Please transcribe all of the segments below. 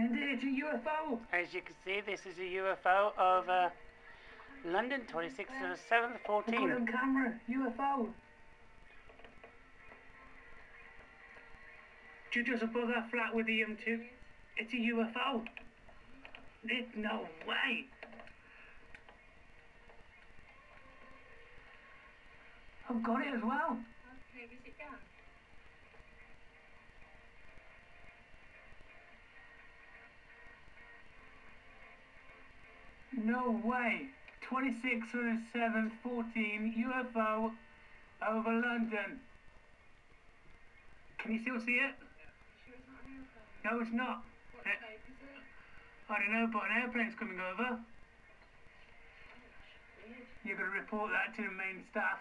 Linda, it's a UFO. As you can see, this is a UFO of London, 26th of the 7th, I've got it 14. on camera. UFO. Just above that flat with the M2. It's a UFO. No way. I've got it as well. Okay, is it done? No way. 26 on the 7th, 14 UFO over London. Can you still see it? Sure it's not an airplane? No, it's not. What shape is it? I don't know, but an airplane's coming over. Weird. You're going to report that to the main staff.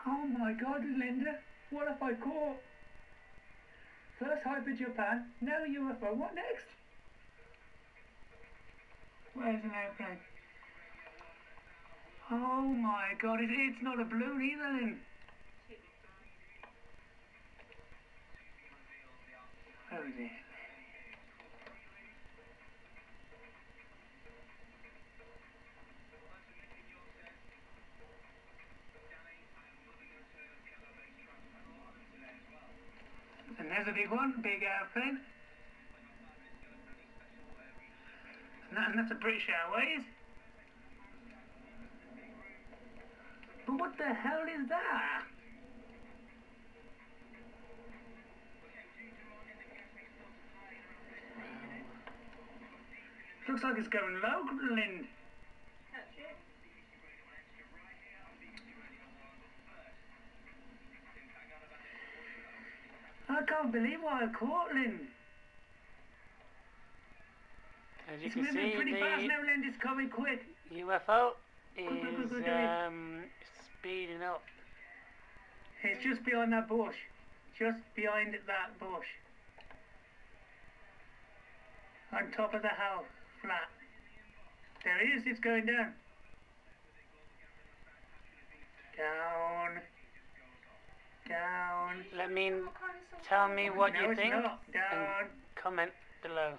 Oh my God, Linda, what have I caught? First Hyper Japan, now UFO, what next? Where's an airplane? Oh my God, it's not a balloon either, Lynn. Oh dear. And there's a big one, big airplane. And that's a British Airways. But what the hell is that? Looks like it's going low, Lind. That's it. I can't believe what I caught, Lind. As you It's can moving see, pretty fast the now, Lind. It's coming quick. UFO Quick, is speeding up. It's just behind that bush. Just behind that bush. On top of the house, flat. There it is, it's going down. Down. Down. Let me tell me what No, you it's think not. and Down. comment below.